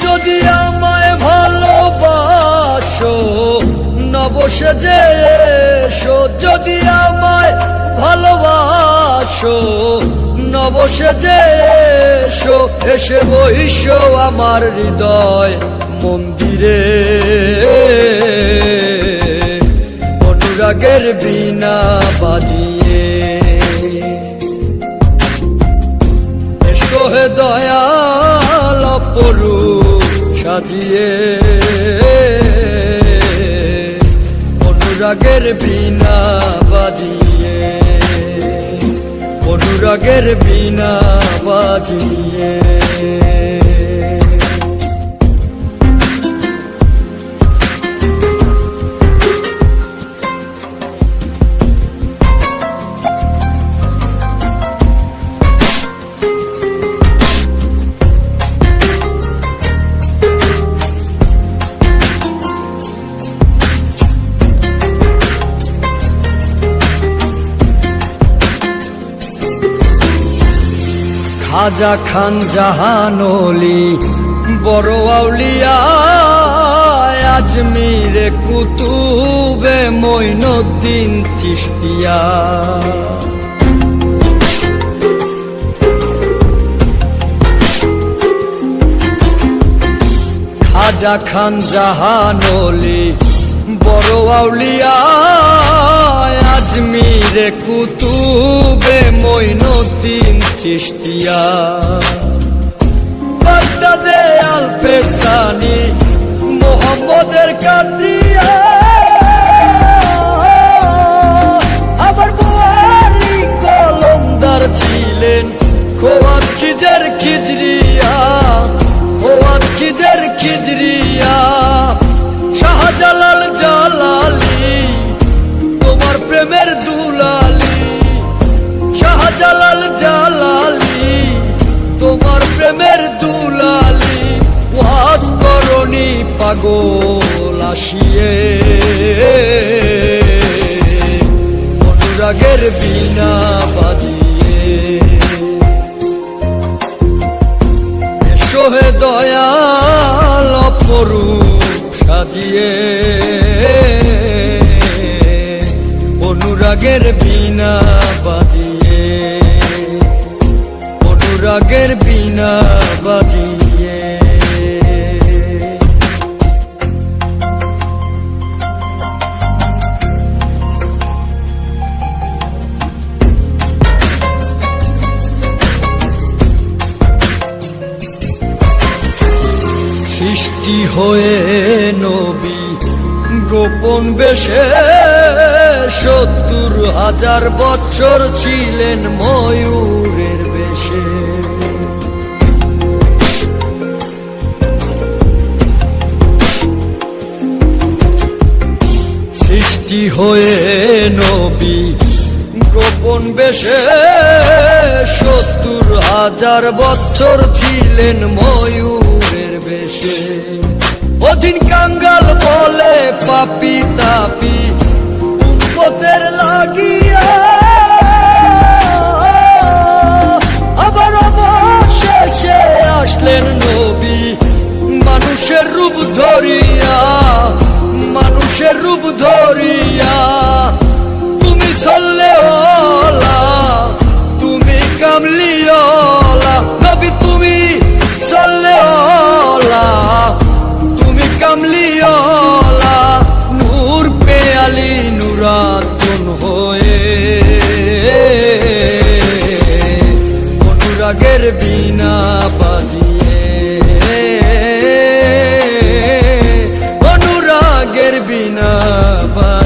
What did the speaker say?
যদি আমায় ভালোবাসো নবসেজে এসো, যদি আমায় ভালোবাসো নবসেজে এসো, এসে বইসো আমার হৃদয় মন্দিরে। অনুরাগের বীণা বাজিয়ে এসো হে দয়াল অপরূপ সাজিয়ে, অনুরাগের বীণা বাজিয়ে, অনুরাগের বীণা বাজিয়ে। খাজা খান জাহানলি বড় আউলিয়া, আজমিরে কুতুবে মঈনুদ্দিন চিশতিয়া। খাজা খান জাহানলি বড় আউলিয়া, আজমিরে কুতুবে মঈনুদ্দিন চিশতিয়া। বাগদাদে আলফেসানি মোহাম্মদের কাদরিয়া, আবার বোয়ালি কলমদার ছিলেন খোয়াত খিজর খিজরিয়া, খোয়াত খিজর খিজরিয়া। শাহজালাল জালালি তোমার প্রেমের দুলালি, শাহজালাল জালালি তোমার প্রেমের দুলালি। ওয়াজ করনি পাগল আসিয়ে, অনুরাগের বীণা বাজিয়ে এসো হে দয়াল অপরূপ সাজিয়ে, অনুরাগের বীণা বাজিয়ে, অনুরাগের বীণা বাজিয়ে। সৃষ্টি হয়ে নবী গোপন বেশে ৭০,০০০ বছর ছিলেন ময়ূরের বেশে। সৃষ্টি হয়ে নবী গোপন বেশে ৭০,০০০ বছর ছিলেন ময়ূরের বেশে। অধীন কাঙ্গাল বলে পাপি তাপি উম্মতের লাগিয়া, আবার অবশেষে আসলেন নবী মানুষের রূপ ধরিয়া, মানুষের রূপ ধরিয়া। তুমি সল্লেওয়ালা, তুমি কামলিওয়ালা নবী, তুমি সল্লেওয়ালা, তুমি কামলিওয়ালা। নূর পেয়ালি নুরাতুন হয়ে, অনুরাগের বীণা বাজিয়ে, অনুরাগের বীণা বাজিয়ে।